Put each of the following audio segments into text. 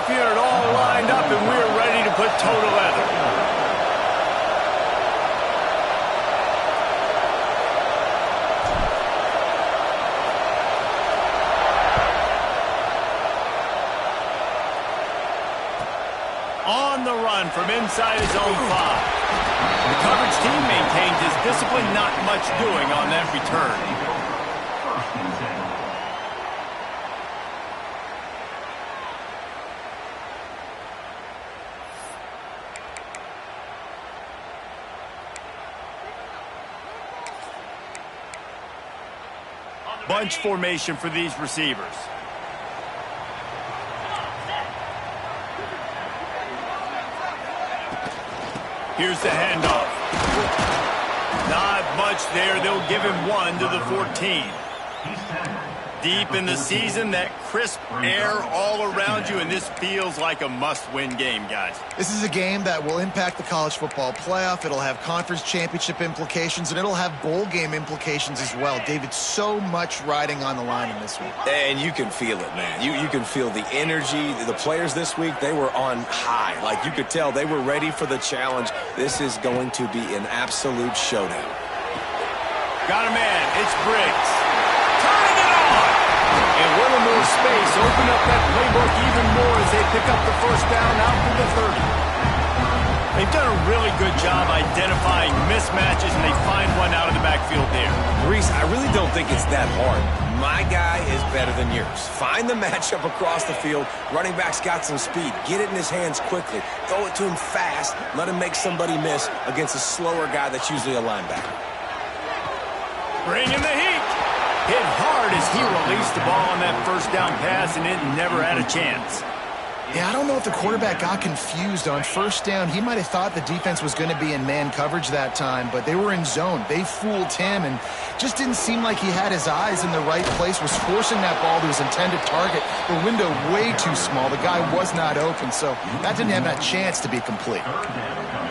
half unit all lined up, and we're ready to put toe to leather. On the run from inside his own 5. The coverage team maintains his discipline, not much doing on that return. Bunch formation for these receivers. Here's the handoff. Not much there. They'll give him 1 to the 14. Deep in the season, that crisp air all around you, and this feels like a must-win game, guys. This is a game that will impact the college football playoff. It'll have conference championship implications, and it'll have bowl game implications as well. David, so much riding on the line in this one. And you can feel it, man. You can feel the energy. The players this week, they were on high. Like, you could tell they were ready for the challenge. This is going to be an absolute showdown. Got a man. It's Briggs. Turning it on! And a little more space. Open up that playbook even more as they pick up the first down out to the 30. They've done a really good job identifying mismatches, and they find one out of the backfield there. Reese, I really don't think it's that hard. My guy is better than yours. Find the matchup across the field. Running back's got some speed. Get it in his hands quickly. Throw it to him fast. Let him make somebody miss against a slower guy that's usually a linebacker. Bringing the heat. Hit hard as he released the ball on that first down pass, and it never had a chance. Yeah, I don't know if the quarterback got confused on first down. He might have thought the defense was going to be in man coverage that time, but they were in zone. They fooled him, and just didn't seem like he had his eyes in the right place, was forcing that ball to his intended target. The window way too small. The guy was not open, so that didn't have that chance to be complete.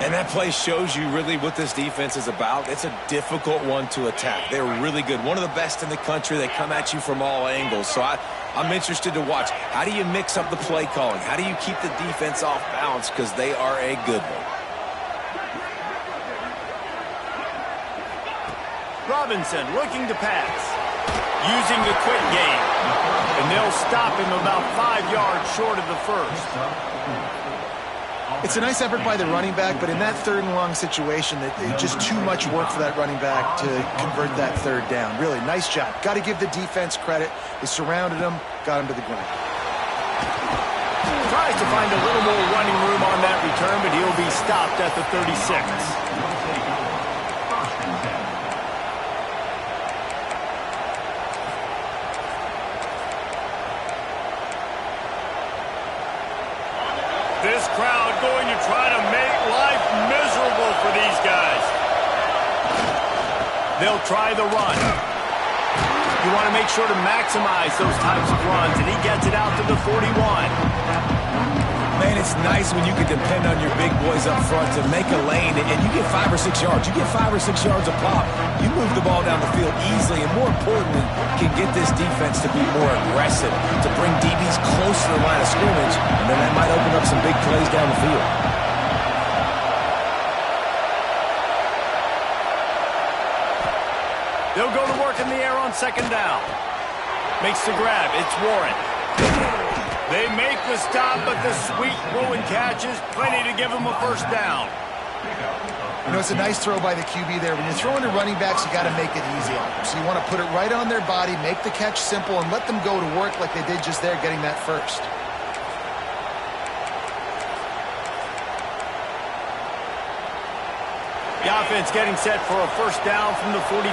And that play shows you really what this defense is about. It's a difficult one to attack. They're really good. One of the best in the country. They come at you from all angles. So I'm interested to watch. How do you mix up the play calling? How do you keep the defense off balance? Because they are a good one. Robinson looking to pass. Using the quick game. And they'll stop him about 5 yards short of the first. It's a nice effort by the running back, but in that third and long situation, it's just too much work for that running back to convert that third down. Really, nice job. Got to give the defense credit. They surrounded him, got him to the ground. Tries to find a little more running room on that return, but he'll be stopped at the 36. This crowd going to try to make life miserable for these guys. They'll try the run. You want to make sure to maximize those types of runs, and he gets it out to the 41. Man, it's nice when you can depend on your big boys up front to make a lane, and you get 5 or 6 yards. You get 5 or 6 yards a pop. You move the ball down the field easily, and more importantly, can get this defense to be more aggressive, to bring DBs close to the line of scrimmage, and then that might open up some big plays down the field. They'll go to work in the air on second down. Makes the grab. It's Warren. They make the stop, but the sweet throw and catch is plenty to give them a first down. You know, it's a nice throw by the QB there. When you're throwing to running backs, you got to make it easy on them. So you want to put it right on their body, make the catch simple, and let them go to work like they did just there, getting that first. The offense getting set for a first down from the 45.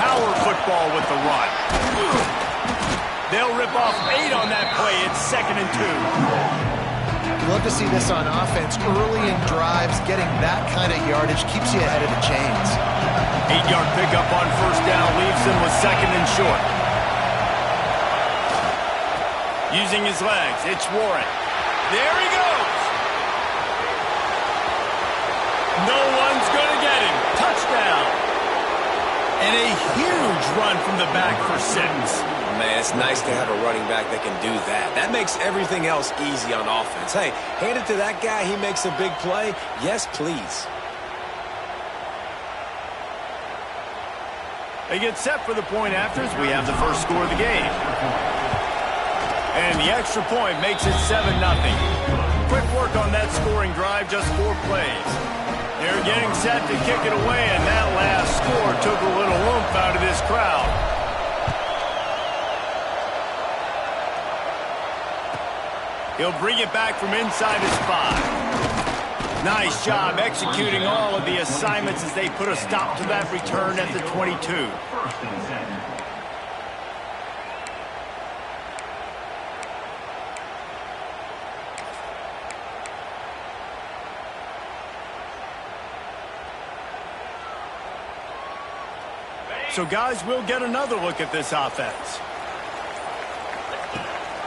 Power football with the run. They'll rip off 8 on that play. It's 2nd and 2. You love to see this on offense. Early in drives, getting that kind of yardage keeps you ahead of the chains. 8-yard pickup on first down leaves them with 2nd and short. Using his legs, it's Warren. There he goes. No one's going to get him. Touchdown. And a huge run from the back for 6. Man, it's nice to have a running back that can do that. That makes everything else easy on offense. Hey, hand it to that guy. He makes a big play. Yes, please. They get set for the point afters. We have the first score of the game. And the extra point makes it 7-0. Quick work on that scoring drive, just 4 plays. They're getting set to kick it away, and that last score took a little oomph out of this crowd. He'll bring it back from inside his 5. Nice job executing all of the assignments as they put a stop to that return at the 22. So, guys, we'll get another look at this offense.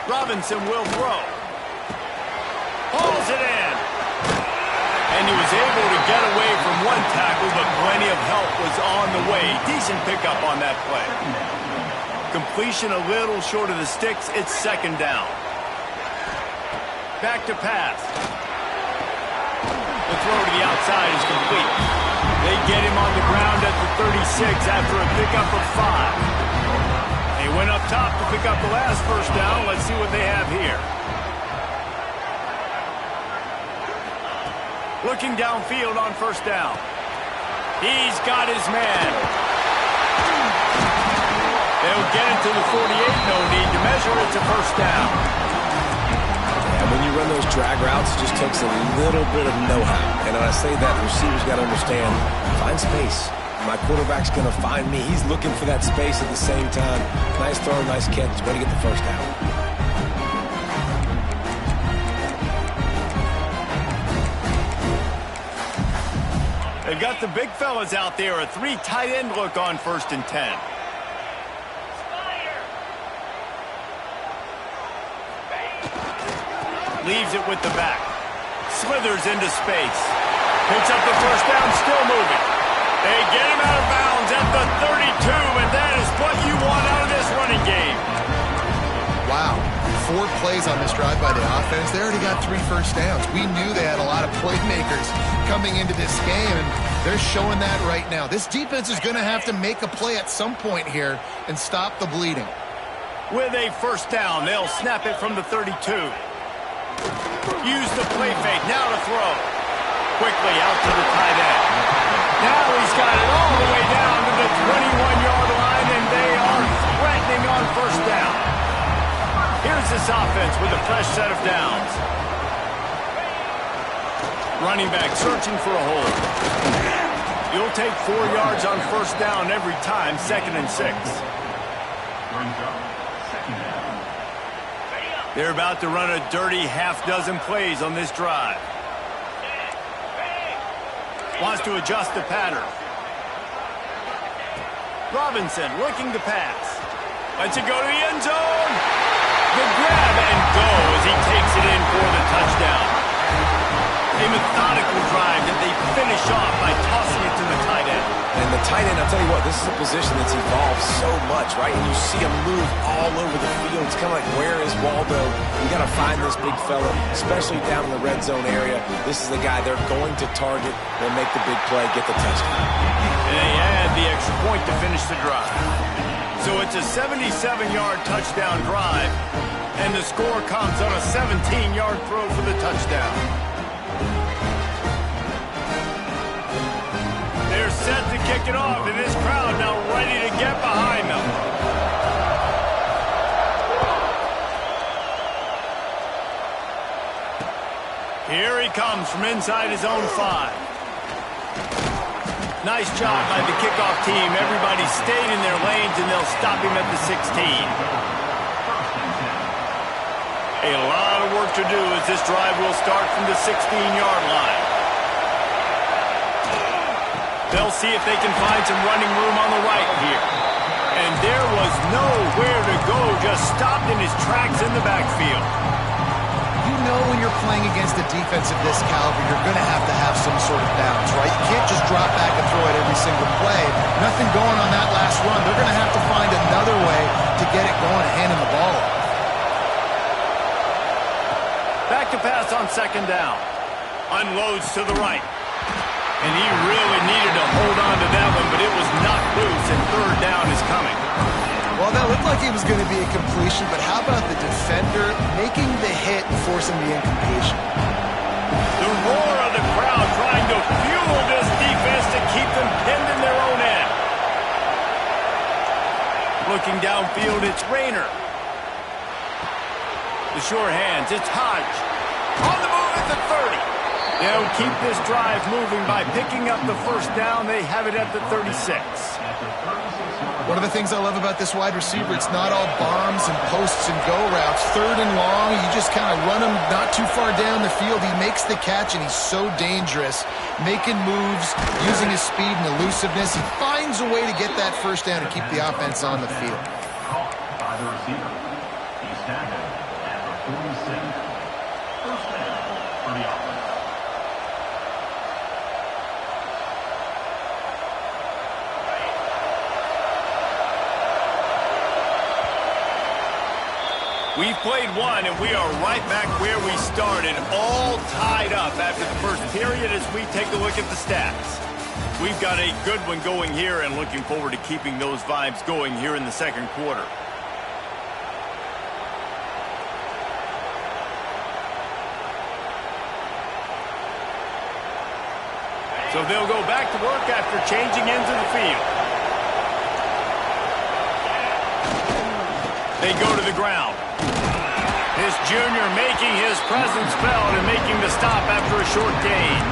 Robinson will throw. Hauls it in. And he was able to get away from one tackle, but plenty of help was on the way. Decent pickup on that play. Completion a little short of the sticks. It's 2nd down. Back to pass. The throw to the outside is complete. They get him on the ground at the 36 after a pickup of 5. They went up top to pick up the last first down. Let's see what they have here. Looking downfield on first down. He's got his man. They'll get it to the 48. No need to measure. It's a first down. And when you run those drag routes, it just takes a little bit of know-how. And when I say that, receivers got to understand, find space. My quarterback's going to find me. He's looking for that space at the same time. Nice throw, nice catch. Way to get the first down. They've got the big fellas out there. A 3 tight end look on 1st and 10. Leaves it with the back. Slithers into space. Picks up the first down, still moving. They get him out of bounds at the 32, and that is what you want out of this running game. Wow. 4 plays on this drive by the offense. They already got 3 first downs. We knew they had a lot of playmakers coming into this game, and they're showing that right now. This defense is going to have to make a play at some point here and stop the bleeding. With a first down, they'll snap it from the 32. Use the play fake. Now to throw. Quickly out to the tight end. Now he's got it all the way down to the 21-yard line, and they are threatening on first down. Here's this offense with a fresh set of downs. Running back searching for a hole. You'll take 4 yards on first down every time, 2nd and 6. They're about to run a dirty half-dozen plays on this drive. Wants to adjust the pattern. Robinson looking to pass. Lets it go to the end zone. The grab and go as he takes it in for the touchdown. A methodical drive that they finish off by tossing it to the tight end. And the tight end, I'll tell you what, this is a position that's evolved so much, right? And you see him move all over the field. It's kind of like, where is Waldo? You got to find this big fella, especially down in the red zone area. This is the guy they're going to target. They'll make the big play, get the touchdown. And they add the extra point to finish the drive. So it's a 77-yard touchdown drive, and the score comes on a 17-yard throw for the touchdown. They're set to kick it off, and this crowd now ready to get behind them. Here he comes from inside his own 5. Nice job by the kickoff team. Everybody stayed in their lanes, and they'll stop him at the 16. A lot of work to do as this drive will start from the 16-yard line. They'll see if they can find some running room on the right here. And there was nowhere to go, just stopped in his tracks in the backfield. You know when you're playing against a defense of this caliber, you're going to have some sort of balance, right? You can't just drop back and throw it every single play. Nothing going on that last run. They're going to have to find another way to get it going and handing the ball off. Back to pass on second down. Unloads to the right. And he really needed to hold on to that one, but it was knocked loose, and third down is coming. Well, that looked like it was going to be a completion, but how about the defender making the hit and forcing the incompletion? The roar of the crowd trying to fuel this defense to keep them pinned in their own end. Looking downfield, it's Rayner. The sure hands, it's Hodge. On the move at the 30. They'll keep this drive moving by picking up the first down. They have it at the 36. One of the things I love about this wide receiver, it's not all bombs and posts and go routes. Third and long, you just kind of run him not too far down the field. He makes the catch, and he's so dangerous, making moves, using his speed and elusiveness. He finds a way to get that first down and keep the offense on the field. Caught by the receiver. He's tackled at the 47. First down for the offense. We've played one, and we are right back where we started, all tied up after the first period as we take a look at the stats. We've got a good one going here and looking forward to keeping those vibes going here in the second quarter. So they'll go back to work after changing into the field. They go to the ground. This junior making his presence felt and making the stop after a short gain.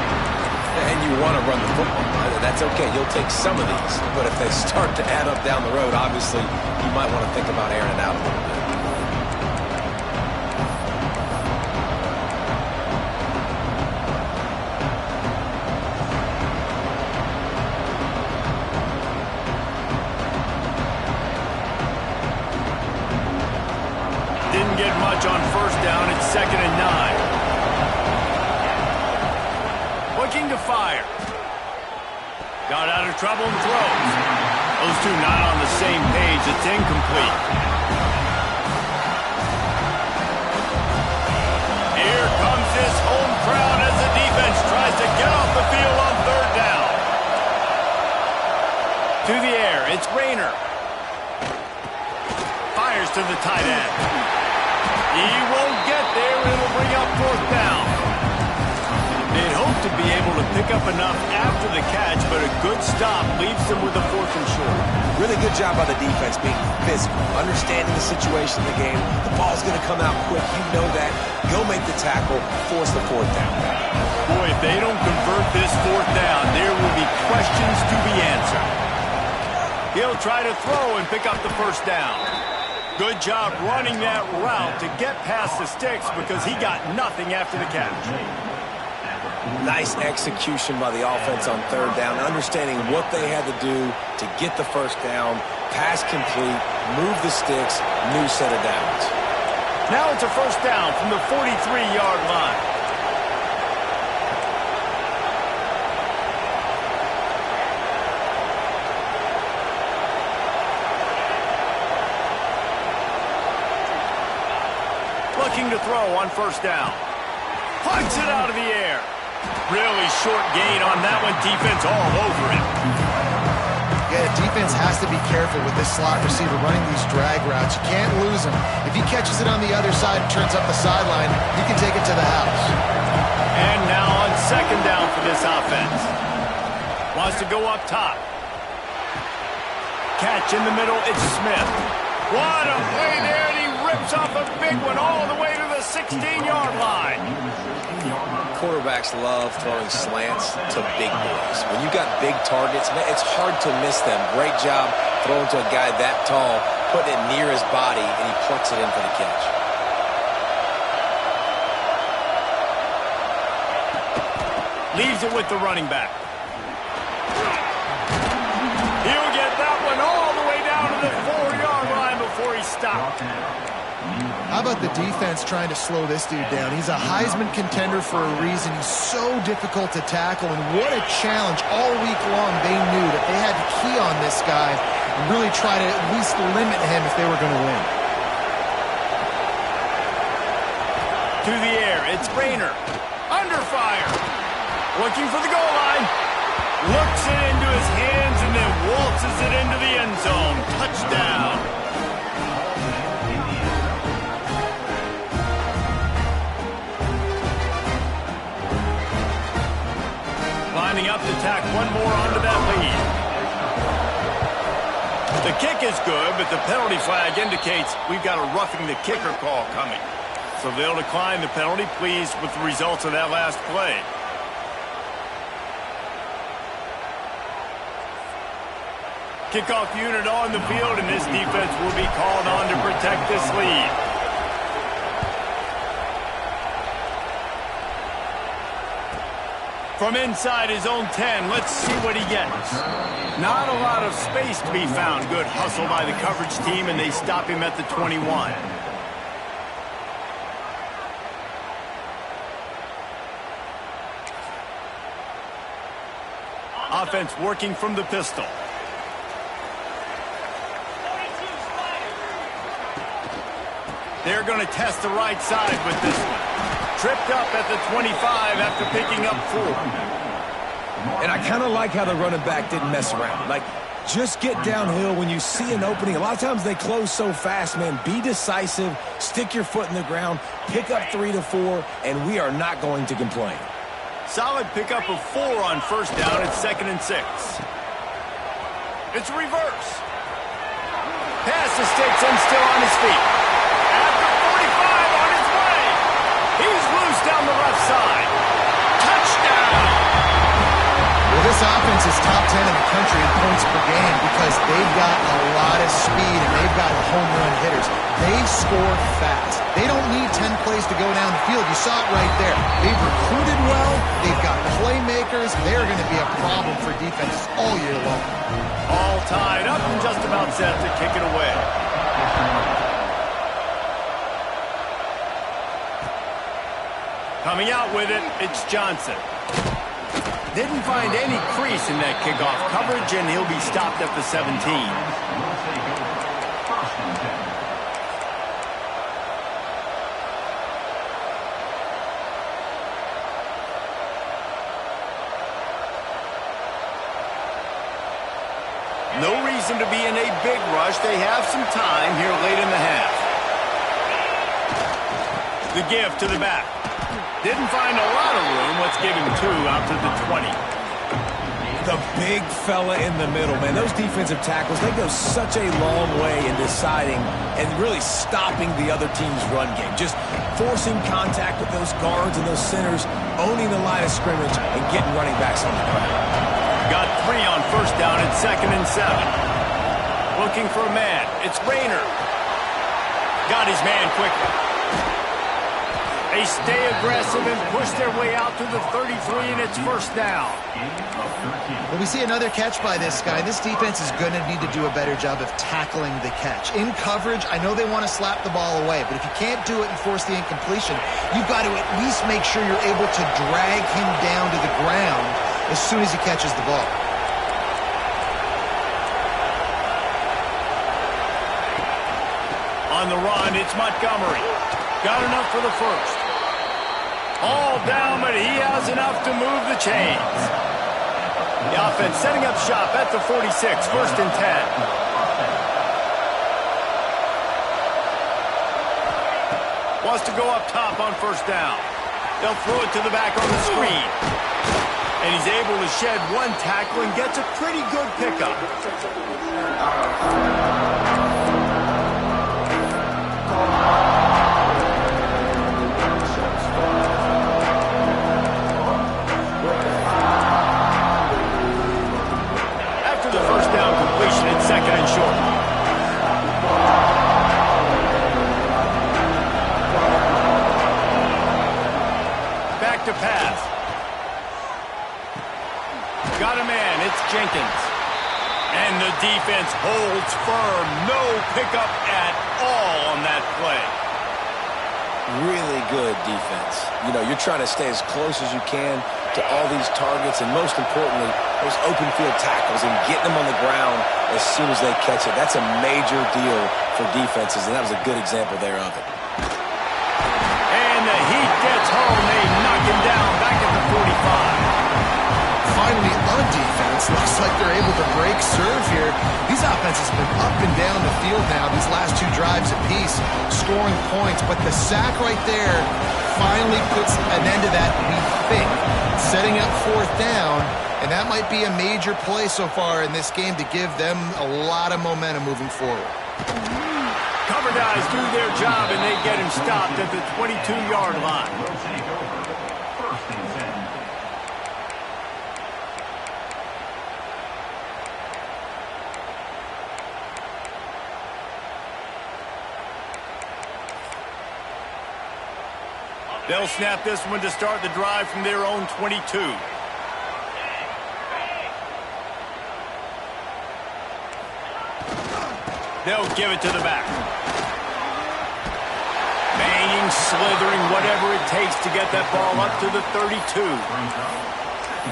And you want to run the football. That's okay. You'll take some of these. But if they start to add up down the road, obviously, you might want to think about airing it out a little bit. Didn't get much on first down. It's 2nd and 9. Looking to fire. Got out of trouble and throws. Those two not on the same page. It's incomplete. Here comes his home crowd as the defense tries to get off the field on third down. To the air. It's Rayner. Fires to the tight end. He won't get there. It'll bring up fourth down. They'd hope to be able to pick up enough after the catch, but a good stop leaves them with a 4th and short. Really good job by the defense being physical, understanding the situation of the game. The ball's going to come out quick. You know that. Go make the tackle, force the fourth down. Boy, if they don't convert this fourth down, there will be questions to be answered. He'll try to throw and pick up the first down. Good job running that route to get past the sticks because he got nothing after the catch. Nice execution by the offense on third down, understanding what they had to do to get the first down, pass complete, move the sticks, new set of downs. Now it's a first down from the 43-yard line. Looking to throw on first down. Punts it out of the air. Really short gain on that one. Defense all over him. Yeah, defense has to be careful with this slot receiver running these drag routes. You can't lose him. If he catches it on the other side and turns up the sideline, he can take it to the house. And now on second down for this offense. Wants to go up top. Catch in the middle. It's Smith. What a play there, and he rips off a big one all the way to the 16-yard line. Quarterbacks love throwing slants to big boys. When you've got big targets, man, it's hard to miss them. Great job throwing to a guy that tall, putting it near his body, and he plucks it in for the catch. Leaves it with the running back. He'll get that one all the way down to the 4-yard line before he stopped. How about the defense trying to slow this dude down? He's a Heisman contender for a reason. He's so difficult to tackle, and what a challenge all week long. They knew that they had to key on this guy and really try to at least limit him if they were going to win. To the air, it's Rayner. Under fire. Looking for the goal line. Looks it into his hands and then waltzes it into the end zone. Touchdown. Lining up to tack one more onto that lead. The kick is good, but the penalty flag indicates we've got a roughing the kicker call coming. So they'll decline the penalty, pleased with the results of that last play. Kickoff unit on the field, and this defense will be called on to protect this lead. From inside his own 10, let's see what he gets. Not a lot of space to be found. Good hustle by the coverage team, and they stop him at the 21. Offense working from the pistol. They're going to test the right side with this one. Tripped up at the 25 after picking up 4. And I kind of like how the running back didn't mess around. Like, just get downhill when you see an opening. A lot of times they close so fast, man. Be decisive, stick your foot in the ground, pick up 3 to 4, and we are not going to complain. Solid pickup of 4 on first down. It's 2nd and 6. It's a reverse. Pass escapes him, still on his feet. At the 45, on his way. He's loose down the left side. Touchdown! Well, this offense is top 10 in the country in points per game because they've got a lot of speed and they've got home run hitters. They score fast. They don't need 10 plays to go down the field. You saw it right there. They've recruited well. They've got playmakers. They're going to be a problem for defenses all year long. All tied up and just about set to kick it away. Coming out with it, it's Johnson. Didn't find any crease in that kickoff coverage, and he'll be stopped at the 17. No reason to be in a big rush. They have some time here late in the half. The give to the back. Didn't find a lot of room. Let's give him 2 out to the 20. The big fella in the middle, man. Those defensive tackles, they go such a long way in deciding and really stopping the other team's run game. Just forcing contact with those guards and those centers, owning the line of scrimmage, and getting running backs on the ground. Got 3 on first down. It's 2nd and 7. Looking for a man. It's Rayner. Got his man quickly. They stay aggressive and push their way out to the 33, and it's first down. Well, we see another catch by this guy. This defense is going to need to do a better job of tackling the catch. In coverage, I know they want to slap the ball away, but if you can't do it and force the incompletion, you've got to at least make sure you're able to drag him down to the ground as soon as he catches the ball. On the run, it's Montgomery. Got enough for the first. All down, but he has enough to move the chains. The offense setting up shop at the 46, 1st and 10. Wants to go up top on first down. They'll throw it to the back on the screen. And he's able to shed 1 tackle and gets a pretty good pickup. Completion at 2nd and short. Back to pass. Got a man. It's Jenkins. And the defense holds firm. No pickup at all on that play. really good defense. You know, you're trying to stay as close as you can to all these targets, and most importantly, those open field tackles and getting them on the ground as soon as they catch it. That's a major deal for defenses, and that was a good example there of it. And the heat gets home. They knock him down back at the 45. Finally, on defense, looks like they're able to break serve here. These offenses have been up and down the field now these last two drives apiece, scoring points. But the sack right there finally puts an end to that, we think, setting up fourth down. And that might be a major play so far in this game to give them a lot of momentum moving forward. Cover guys do their job, and they get him stopped at the 22-yard line. Will take over. First and 10. They'll snap this one to start the drive from their own 22. They'll give it to the back. Banging, slithering, whatever it takes to get that ball up to the 32.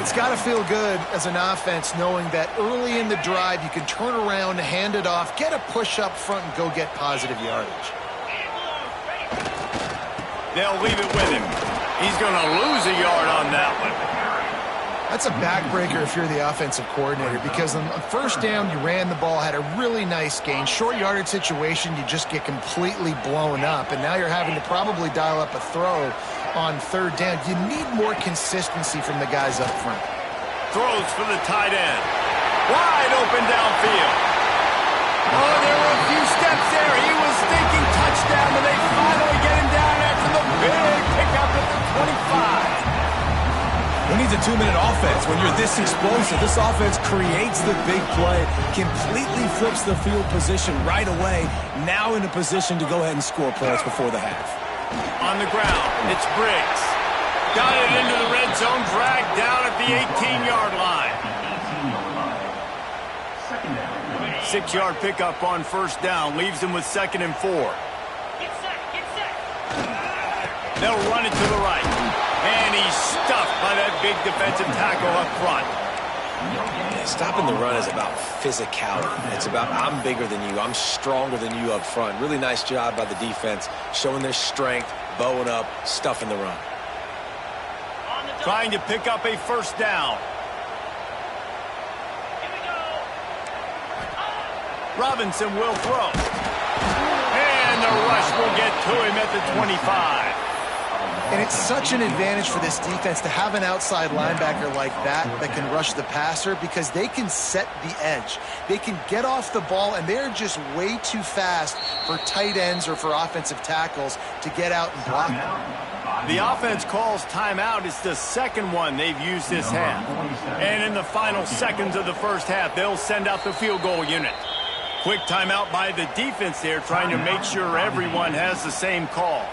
It's got to feel good as an offense knowing that early in the drive you can turn around, hand it off, get a push up front, and go get positive yardage. They'll leave it with him. He's going to lose a yard on that one. That's a backbreaker if you're the offensive coordinator, because on first down you ran the ball, had a really nice gain. Short yardage situation, you just get completely blown up, and now you're having to probably dial up a throw on third down. You need more consistency from the guys up front. Throws for the tight end. Wide open downfield. Oh, there were a few steps there. He was thinking touchdown, but they finally get him down after the big pickup at the 25. Who needs a 2-minute offense when you're this explosive? This offense creates the big play, completely flips the field position right away, now in a position to go ahead and score points before the half. On the ground, it's Briggs. Got it into the red zone, dragged down at the 18-yard line. 6-yard pickup on first down, leaves him with 2nd and 4. Get set. They'll run it to the right. And he's stuffed by that big defensive tackle up front. Yeah, stopping the run is about physicality. It's about I'm bigger than you, I'm stronger than you up front. Really nice job by the defense, showing their strength, bowing up, stuffing the run. Trying to pick up a first down. Robinson will throw. And the rush will get to him at the 25. And it's such an advantage for this defense to have an outside linebacker like that can rush the passer, because they can set the edge. They can get off the ball, and they're just way too fast for tight ends or for offensive tackles to get out and block them. The offense calls timeout. It's the second one they've used this half. And in the final seconds of the first half, they'll send out the field goal unit. Quick timeout by the defense there, trying to make sure everyone has the same call.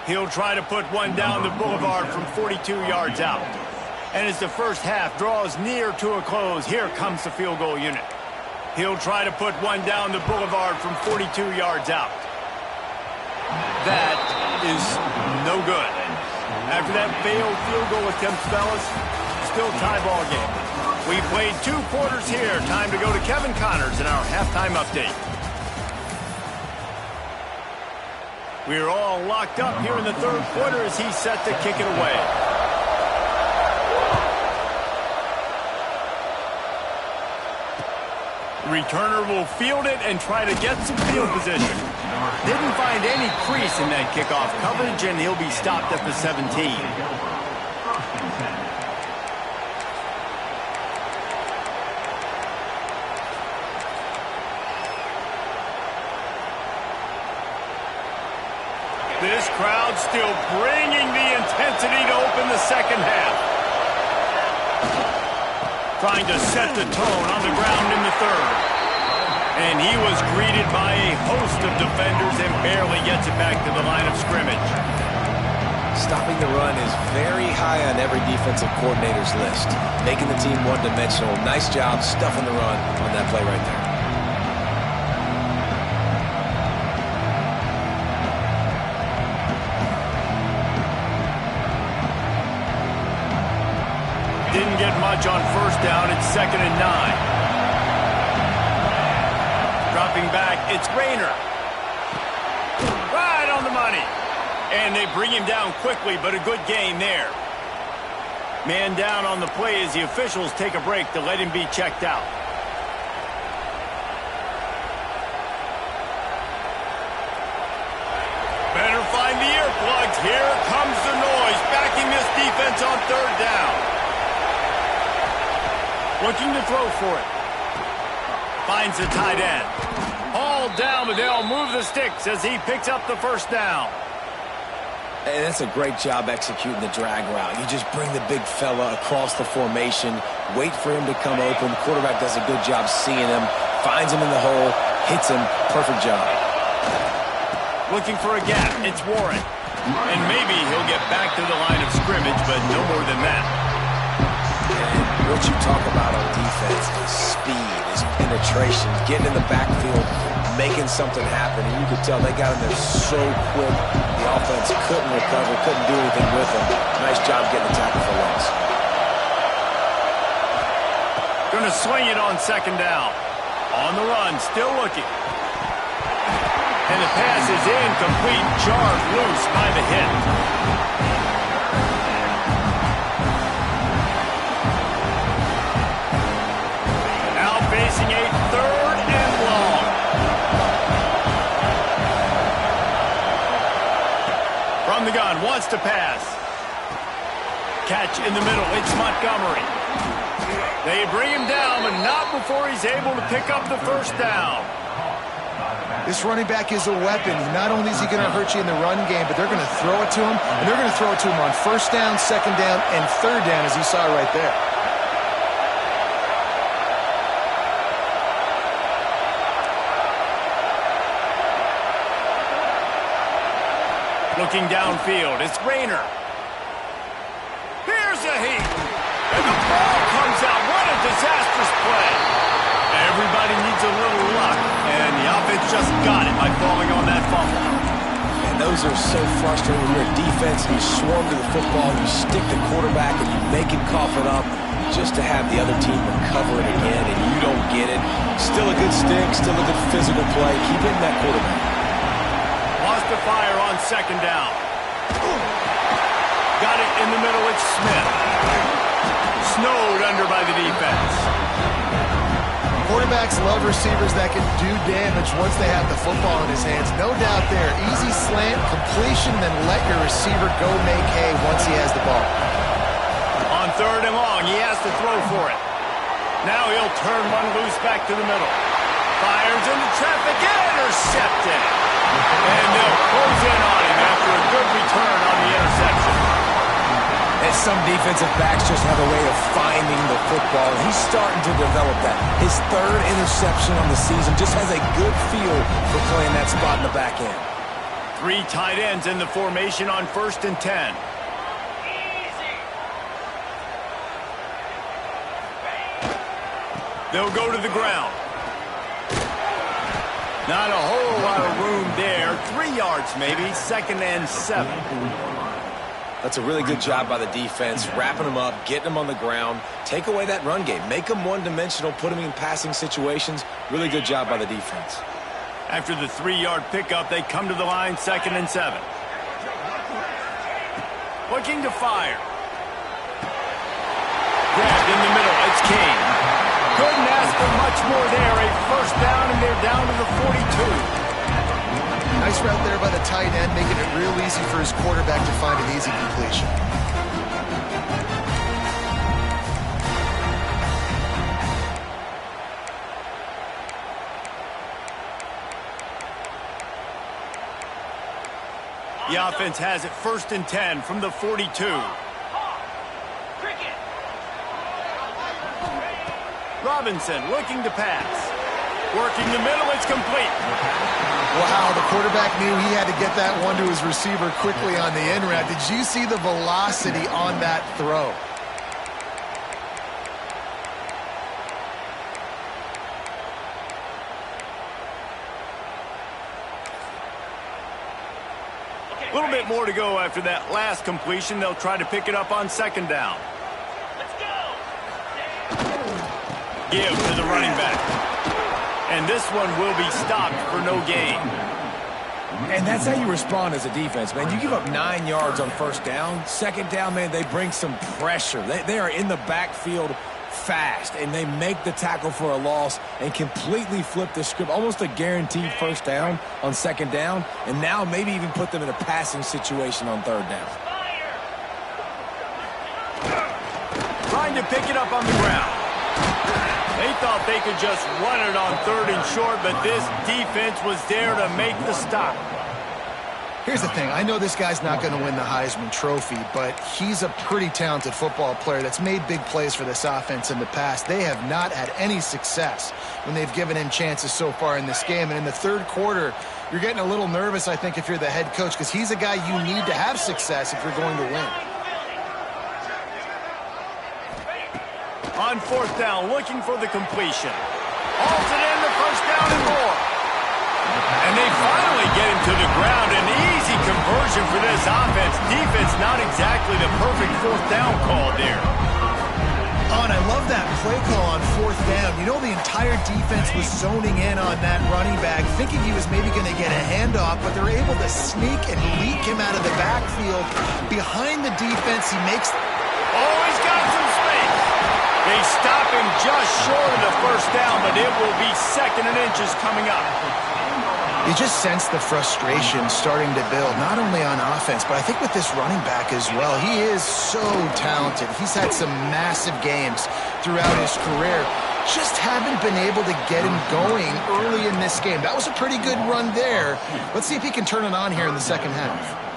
He'll try to put one down the boulevard from 42 yards out. And as the first half draws near to a close, here comes the field goal unit. He'll try to put one down the boulevard from 42 yards out. That is no good. After that failed field goal attempt, fellas, still tie ball game. We played 2 quarters here. Time to go to Kevin Connors in our halftime update. We're all locked up here in the third quarter as he's set to kick it away. Returner will field it and try to get some field position. Didn't find any crease in that kickoff coverage, and he'll be stopped at the 17. This crowd still bringing the intensity to open the second half. Trying to set the tone on the ground in the third. And he was greeted by a host of defenders and barely gets it back to the line of scrimmage. Stopping the run is very high on every defensive coordinator's list. Making the team one-dimensional. Nice job stuffing the run on that play right there. touch on first down. It's 2nd and 9. Dropping back, it's Rayner. Right on the money. And they bring him down quickly, but a good gain there. Man down on the play as the officials take a break to let him be checked out. Better find the earplugs. Here comes the noise, backing this defense on 3rd down. Looking to throw for it. Finds the tight end. Hauled down, but they'll move the sticks as he picks up the first down. And that's a great job executing the drag route. You just bring the big fella across the formation, wait for him to come open. The quarterback does a good job seeing him, finds him in the hole, hits him. Perfect job. Looking for a gap. It's Warren. And maybe he'll get back to the line of scrimmage, but no more than that. And what you talk about on defense is speed, is penetration, getting in the backfield, making something happen. And you could tell they got in there so quick. The offense couldn't recover, couldn't do anything with them. Nice job getting the tackle for loss. Going to swing it on 2nd down. On the run, still looking. And the pass is incomplete, jarred loose by the hit. Now facing a 3rd and long. From the gun, wants to pass. Catch in the middle, it's Montgomery. They bring him down, but not before he's able to pick up the first down. This running back is a weapon. Not only is he going to hurt you in the run game, but they're going to throw it to him, and they're going to throw it to him on 1st down, 2nd down, and 3rd down, as you saw right there. Looking downfield, it's Rayner. Here's a heat. And the ball comes out. What a disastrous play. Everybody needs a little luck, and the offense just got it by falling on that fumble. And those are so frustrating when you're a defense and you swarm to the football, you stick the quarterback, and you make him cough it up just to have the other team recover it again, and you don't get it. Still a good stick, still a good physical play. Keep hitting that quarterback. Lost the fire on 2nd down. Got it in the middle, it's Smith. Snowed under by the defense. Quarterbacks love receivers that can do damage once they have the football in his hands. No doubt there. Easy slant, completion, then let your receiver go make hay once he has the ball. On 3rd and long, he has to throw for it. Now he'll turn one loose back to the middle. Fires into traffic, intercepted. And they'll close in on him after a good return on the interception. And some defensive backs just have a way of finding the football. He's starting to develop that. His 3rd interception on the season just has a good feel for playing that spot in the back end. 3 tight ends in the formation on 1st and 10. They'll go to the ground. Not a whole lot of room there. 3 yards maybe, 2nd and 7. That's a really good job by the defense, wrapping them up, getting them on the ground. Take away that run game. Make them one-dimensional, put them in passing situations. Really good job by the defense. After the 3-yard pickup, they come to the line, 2nd and 7. Looking to fire. Grabbed in the middle, it's Kane. Couldn't ask for much more there. A 1st down, and they're down to the 42. Nice route there by the tight end, making it real easy for his quarterback to find an easy completion. The offense has it 1st and 10 from the 42. Robinson looking to pass. Working the middle, it's complete. Wow, the quarterback knew he had to get that one to his receiver quickly on the in route. Did you see the velocity on that throw? A little bit more to go after that last completion. They'll try to pick it up on 2nd down. Let's go. give to the running back. And this one will be stopped for no gain. And that's how you respond as a defense, man. You give up 9 yards on first down. Second down, man, they bring some pressure. They are in the backfield fast, and they make the tackle for a loss and completely flip the script. Almost a guaranteed first down on second down, and now maybe even put them in a passing situation on third down. Trying to pick it up on the ground. They thought they could just run it on third and short, but this defense was there to make the stop. Here's the thing. I know this guy's not going to win the Heisman Trophy, but he's a pretty talented football player that's made big plays for this offense in the past. They have not had any success when they've given him chances so far in this game. And in the third quarter, you're getting a little nervous, I think, if you're the head coach, because he's a guy you need to have success if you're going to win. On fourth down, looking for the completion. Hauls it in, the first down and more. And they finally get him to the ground. An easy conversion for this offense. Defense not exactly the perfect fourth down call there. Oh, and I love that play call on fourth down. You know, the entire defense was zoning in on that running back, thinking he was maybe going to get a handoff, but they're able to sneak and leak him out of the backfield. Behind the defense, he makes... Oh, he's got some space. They stop him just short of the first down, but it will be second and inches coming up. You just sense the frustration starting to build, not only on offense, but I think with this running back as well. He is so talented. He's had some massive games throughout his career. Just haven't been able to get him going early in this game. That was a pretty good run there. Let's see if he can turn it on here in the second half.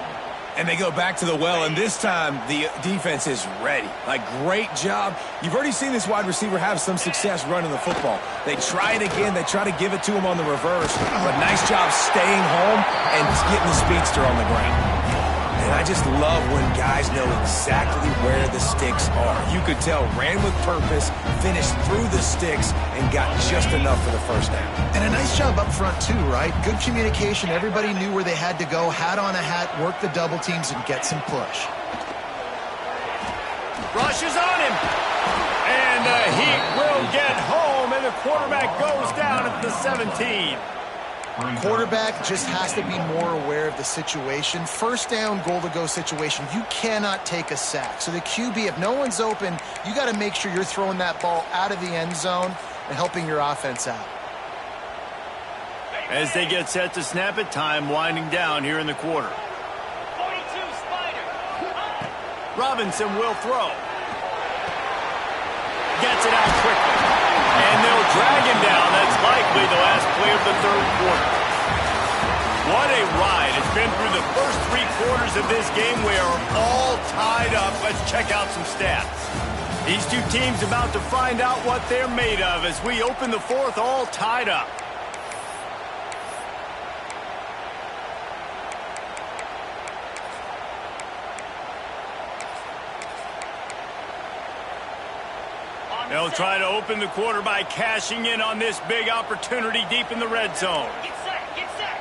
And they go back to the well, and this time the defense is ready. Like, great job. You've already seen this wide receiver have some success running the football. They try it again. They try to give it to him on the reverse. But nice job staying home and getting the speedster on the ground. And I just love when guys know exactly where the sticks are. You could tell ran with purpose, finished through the sticks, and got just enough for the first down. And a nice job up front, too, right? Good communication. Everybody knew where they had to go. Hat on a hat, work the double teams, and get some push. Rushes on him. And he will get home, and the quarterback goes down at the 17. Quarterback just has to be more aware of the situation. First down, goal-to-go situation. You cannot take a sack. So the QB, if no one's open, you got to make sure you're throwing that ball out of the end zone and helping your offense out. As they get set to snap it, time winding down here in the quarter. 42 Spider. Robinson will throw. Gets it out quickly. And they'll drag him down. That's likely the last play of the third quarter. What a ride. It's been through the first 3 quarters of this game. We are all tied up. Let's check out some stats. These two teams about to find out what they're made of as we open the fourth, all tied up. They'll try to open the quarter by cashing in on this big opportunity deep in the red zone. Get set, get set.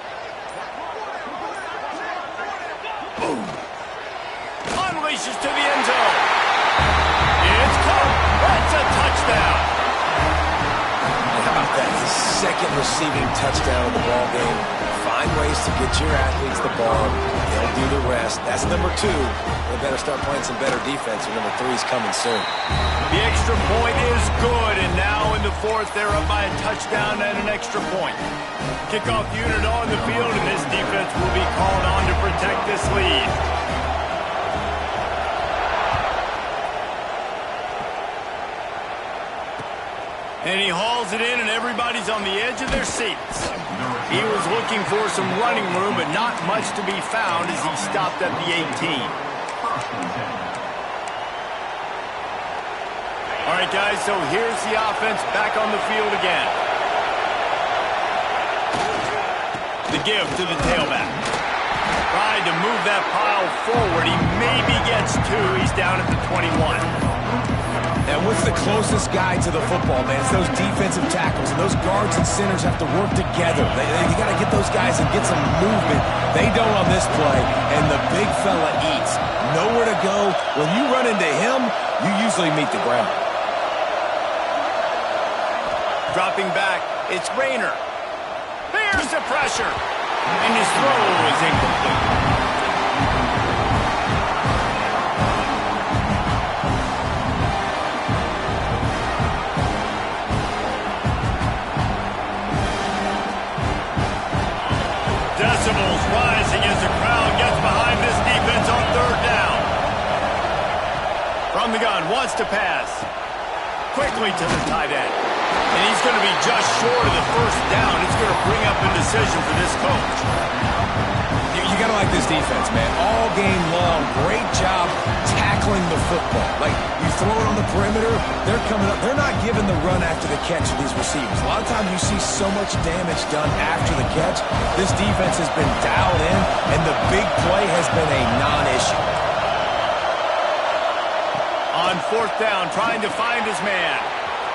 Unleashes to the end zone. It's caught. That's a touchdown. How about that? The second receiving touchdown of the ball game. Find ways to get your athletes the ball. They'll do the rest. That's number 2. They better start playing some better defense. Number 3's coming soon. The extra point is good, and now in the fourth, they're up by a touchdown and an extra point. Kickoff unit on the field, and this defense will be called on to protect this lead. And he hauls it in, and everybody's on the edge of their seats. He was looking for some running room, but not much to be found as he stopped at the 18. All right, guys, so here's the offense back on the field again. The give to the tailback. Tried to move that pile forward. He maybe gets 2. He's down at the 21. And what's the closest guy to the football, man? It's those defensive tackles, and those guards and centers have to work together. You got to get those guys and get some movement. They don't on this play, and the big fella eats. Nowhere to go. When you run into him, you usually meet the ground. Dropping back, it's Rayner. Here's the pressure. And his throw is incomplete. Decibels rising as the crowd gets behind this defense on third down. From the gun, wants to pass. Quickly to the tight end. And he's going to be just short of the first down. It's going to bring up a decision for this coach. You got to like this defense, man. All game long, great job tackling the football. Like, you throw it on the perimeter, they're coming up. They're not giving the run after the catch to these receivers. A lot of times you see so much damage done after the catch. This defense has been dialed in, and the big play has been a non-issue. On fourth down, trying to find his man.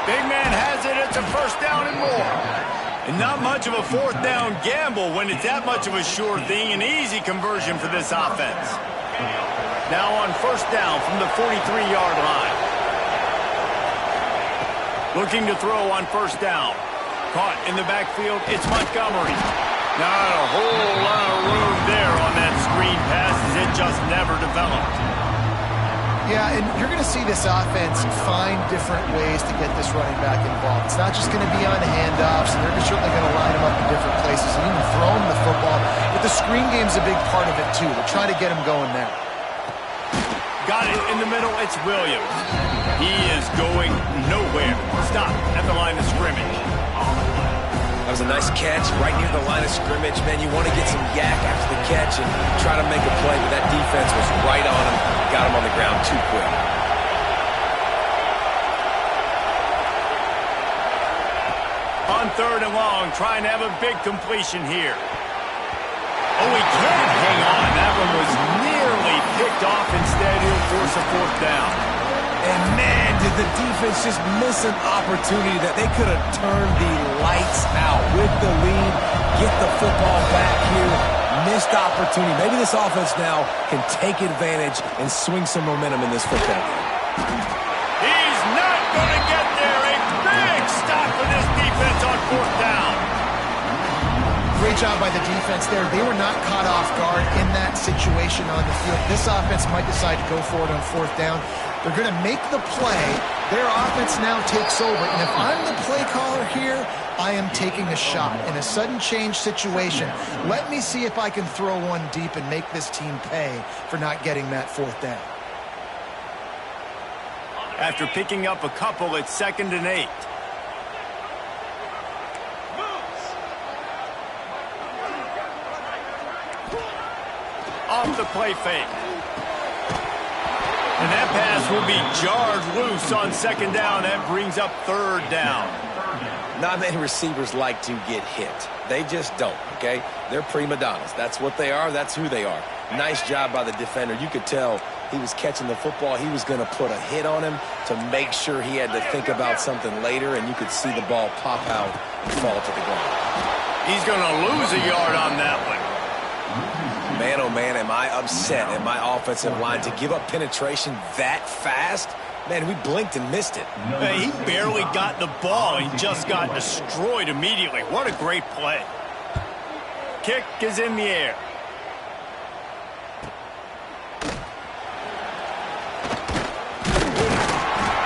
Big man has it. It's a first down and more. And not much of a fourth down gamble when it's that much of a sure thing. An easy conversion for this offense. Now on first down from the 43-yard line. Looking to throw on first down. Caught in the backfield. It's Montgomery. Not a whole lot of room there on that screen pass as it just never developed. Yeah, and you're going to see this offense find different ways to get this running back involved. It's not just going to be on handoffs, and they're certainly going to line him up in different places and even throw him the football. But the screen game's a big part of it, too. They're trying to get him going there. Got it in the middle. It's Williams. He is going nowhere. Stop at the line of scrimmage. That was a nice catch right near the line of scrimmage. Man, you want to get some yak after the catch and try to make a play, but that defense was right on him. Got him on the ground too quick. On third and long, trying to have a big completion here. Oh, he can't hang on. That one was nearly picked off. Instead, he'll force a fourth down. And man, did the defense just miss an opportunity that they could have turned the lights out with the lead, get the football back here. Missed opportunity. Maybe this offense now can take advantage and swing some momentum in this football game. He's not going to get there. A big stop for this defense on fourth down. Great job by the defense there. They were not caught off guard in that situation on the field. This offense might decide to go for it on fourth down. They're going to make the play. Their offense now takes over. And if I'm the play caller here, I am taking a shot in a sudden change situation. Let me see if I can throw one deep and make this team pay for not getting that fourth down. After picking up a couple, it's 2nd and 8. Off the play fake. And that pass will be jarred loose on 2nd down. That brings up 3rd down. Not many receivers like to get hit. They just don't, okay? They're prima donnas. That's what they are. That's who they are. Nice job by the defender. You could tell he was catching the football. He was going to put a hit on him to make sure he had to think about something later, and you could see the ball pop out and fall to the ground. He's going to lose a yard on that one. Man, oh man, am I upset at my offensive line to give up penetration that fast? Man, we blinked and missed it. Hey, he barely got the ball. He just got destroyed immediately. What a great play. Kick is in the air.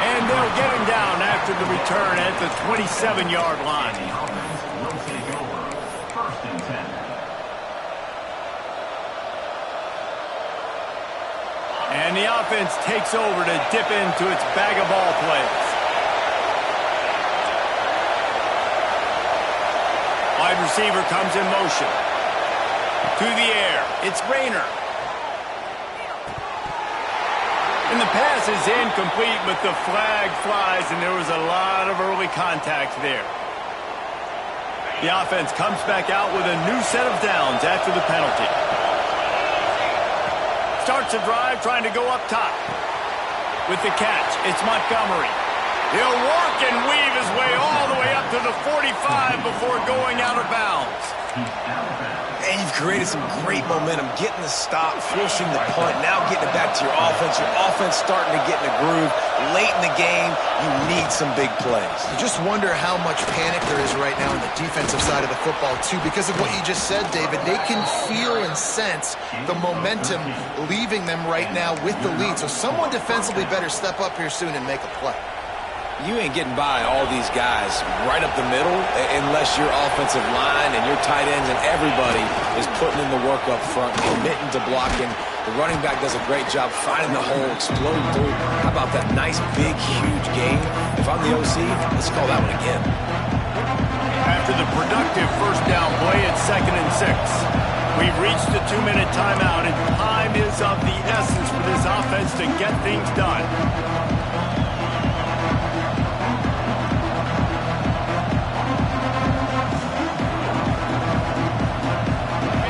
And they'll get him down after the return at the 27-yard line. Will take over. 1st and 10. And the offense takes over to dip into its bag of ball plays. Wide receiver comes in motion. To the air. It's Rayner. And the pass is incomplete, but the flag flies, and there was a lot of early contact there. The offense comes back out with a new set of downs after the penalty. Starts a drive trying to go up top. With the catch, it's Montgomery. He'll work and weave his way all the way up to the 45 before going out of bounds. He's out of bounds. And you've created some great momentum, getting the stop, forcing the punt, now getting it back to your offense. Your offense starting to get in a groove. Late in the game, you need some big plays. You just wonder how much panic there is right now on the defensive side of the football, too, because of what you just said, David. They can feel and sense the momentum leaving them right now with the lead. So someone defensively better step up here soon and make a play. You ain't getting by all these guys right up the middle unless your offensive line and your tight ends and everybody is putting in the work up front, committing to blocking. The running back does a great job finding the hole, exploding through. How about that nice, big, huge game? If I'm the OC, let's call that one again. After the productive first down play at 2nd and 6. We've reached the 2-minute timeout, and time is of the essence for this offense to get things done.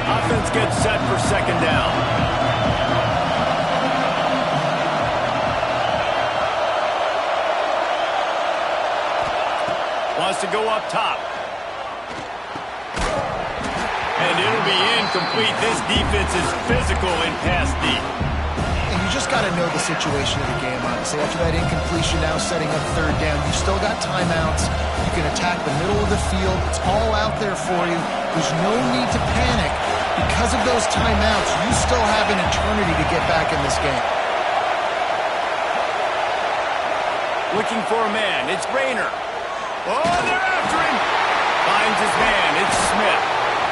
Offense gets set for 2nd down. Wants to go up top. And it'll be incomplete. This defense is physical and pass deep. And you just got to know the situation of the game, honestly. After that incompletion, now setting up 3rd down, you still got timeouts. You can attack the middle of the field. It's all out there for you. There's no need to panic. Because of those timeouts, you still have an eternity to get back in this game. Looking for a man. It's Rayner. Oh, they're after him. Finds his man. It's Smith.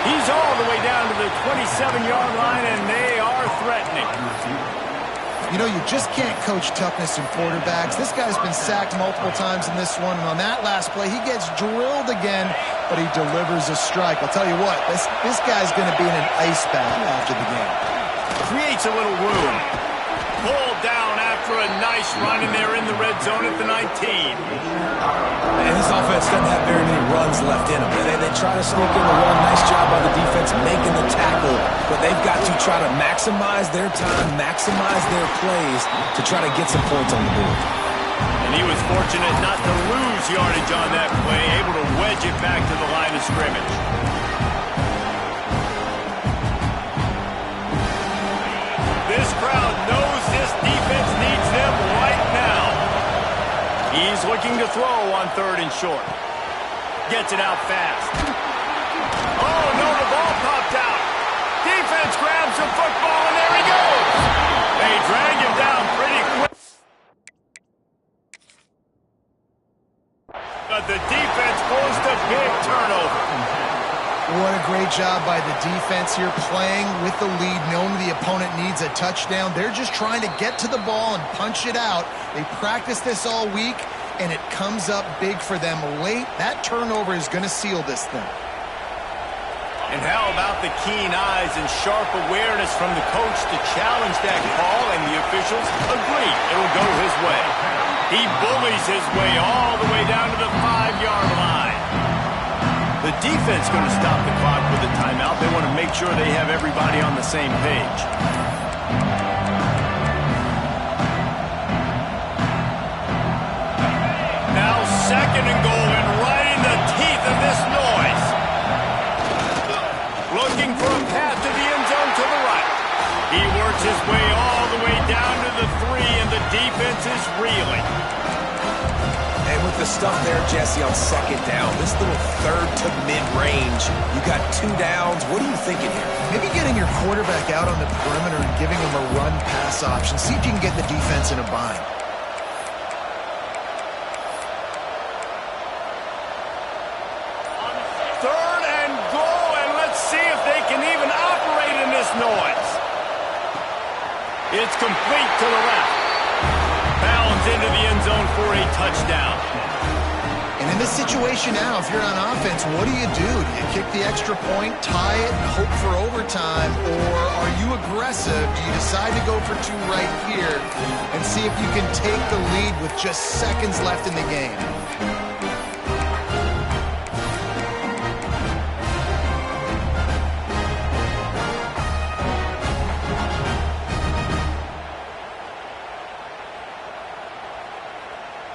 He's all the way down to the 27-yard line, and they are threatening. You know, you just can't coach toughness in quarterbacks. This guy's been sacked multiple times in this one, and on that last play, he gets drilled again, but he delivers a strike. I'll tell you what, this guy's going to be in an ice bath after the game. Creates a little room. Pulled down after a nice run, and they're in the red zone at the 19. And this offense doesn't have very many runs left in them. They try to sneak in the run. Nice job by the defense making the tackle. But they've got to try to maximize their time, maximize their plays to try to get some points on the board. And he was fortunate not to lose yardage on that play, able to wedge it back to the line of scrimmage. This crowd knows this defense needs them right now. He's looking to throw on 3rd and short. Gets it out fast. Oh, no, the ball popped out. Defense grabs the football, and there he goes. They drag him down pretty quick. But the defense forced a big turnover. What a great job by the defense here, playing with the lead, knowing the opponent needs a touchdown. They're just trying to get to the ball and punch it out. They practiced this all week, and it comes up big for them late. That turnover is going to seal this thing. And how about the keen eyes and sharp awareness from the coach to challenge that call, and the officials agree it'll go his way. He bullies his way all the way down to the 5-yard line. The defense going to stop the clock with a timeout. They want to make sure they have everybody on the same page. Now 2nd and goal, and right in the teeth of this noise. Looking for a path to the end zone to the right. He works his way all the way down to the 3, and the defense is reeling. And with the stuff there, Jesse, on 2nd down, this little 3rd to mid-range, you got 2 downs. What are you thinking here? Maybe getting your quarterback out on the perimeter and giving him a run-pass option. See if you can get the defense in a bind. Third and goal, and let's see if they can even operate in this noise. It's complete to the left. Bounds into the end zone for a touchdown. And in this situation now, if you're on offense, what do? Do you kick the extra point, tie it, and hope for overtime, or are you aggressive? Do you decide to go for 2 right here and see if you can take the lead with just seconds left in the game?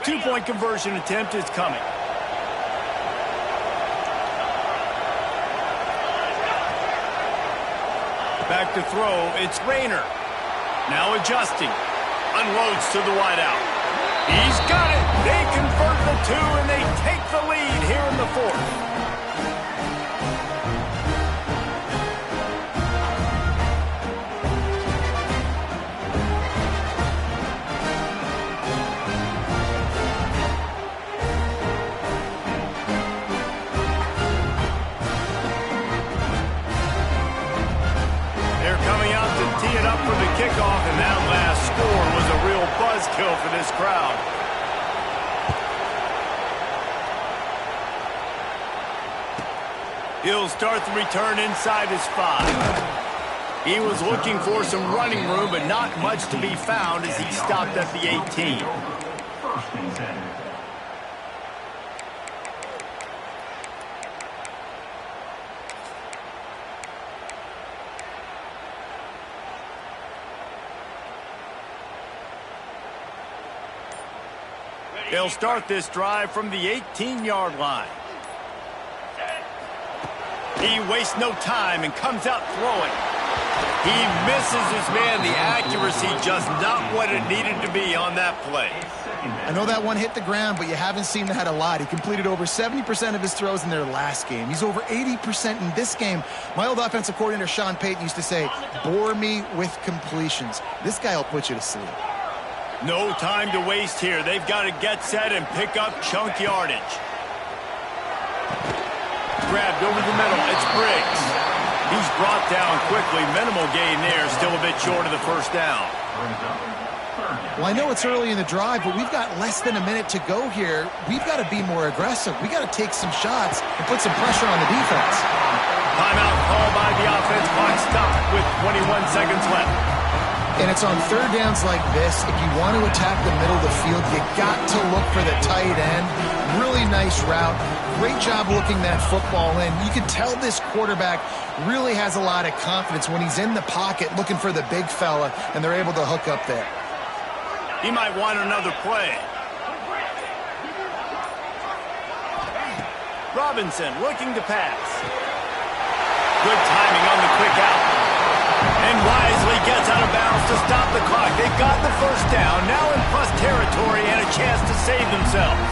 Two-point conversion attempt is coming. to throw. It's Rayner. Now adjusting. Unloads to the wideout. He's got it. They convert the two, and they take the lead here in the fourth. Tee it up for the kickoff, and that last score was a real buzzkill for this crowd. He'll start the return inside his 5. He was looking for some running room, but not much to be found as he stopped at the 18. First and 10. They'll start this drive from the 18-yard line. He wastes no time and comes out throwing. He misses his man. The accuracy just not what it needed to be on that play. I know that one hit the ground, but you haven't seen that a lot. He completed over 70% of his throws in their last game. He's over 80% in this game. My old offensive coordinator, Sean Payton, used to say, bore me with completions. This guy will put you to sleep. No time to waste here. They've got to get set and pick up chunk yardage. Grabbed over the middle. It's Briggs. He's brought down quickly. Minimal gain there. Still a bit short of the first down. Well, I know it's early in the drive, but we've got less than a minute to go here. We've got to be more aggressive. We've got to take some shots and put some pressure on the defense. Timeout called by the offense. Clock stopped with 21 seconds left. And it's on third downs like this. If you want to attack the middle of the field, you got to look for the tight end. Really nice route. Great job looking that football in. You can tell this quarterback really has a lot of confidence when he's in the pocket looking for the big fella, and they're able to hook up there. He might want another play. Robinson looking to pass. Good timing on the quick out. And wisely gets out of bounds to stop the clock. They've got the first down, now in plus territory and a chance to save themselves.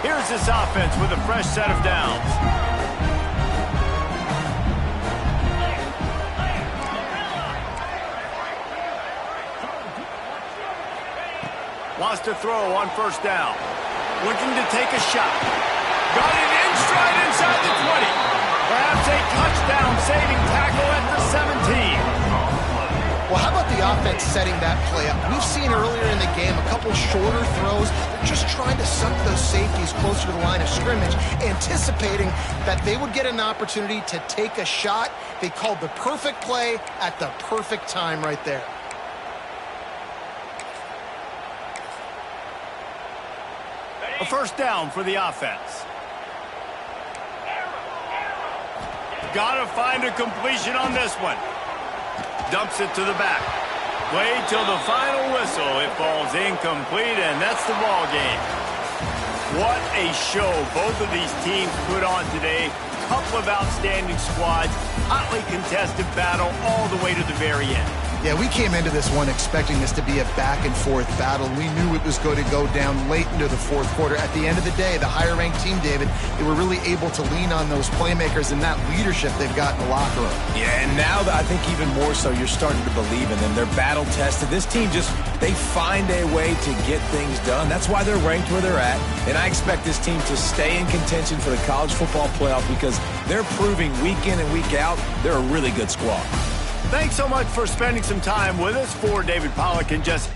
Here's this offense with a fresh set of downs. Wants to throw on first down. Looking to take a shot. Got it in stride inside the 20. Perhaps a touchdown-saving tackle at the 17. Well, how about the offense setting that play up? We've seen earlier in the game a couple shorter throws. They're just trying to suck those safeties closer to the line of scrimmage, anticipating that they would get an opportunity to take a shot. They called the perfect play at the perfect time right there. A first down for the offense. Got to find a completion on this one. Dumps it to the back. Wait till the final whistle. It falls incomplete, and that's the ball game. What a show both of these teams put on today. Couple of outstanding squads. Hotly contested battle all the way to the very end. Yeah, we came into this one expecting this to be a back-and-forth battle. We knew it was going to go down late into the fourth quarter. At the end of the day, the higher-ranked team, David, they were really able to lean on those playmakers and that leadership they've got in the locker room. Yeah, and now I think even more so, you're starting to believe in them. They're battle-tested. This team they find a way to get things done. That's why they're ranked where they're at. And I expect this team to stay in contention for the college football playoff because they're proving week in and week out they're a really good squad. Thanks so much for spending some time with us. For David Pollack and just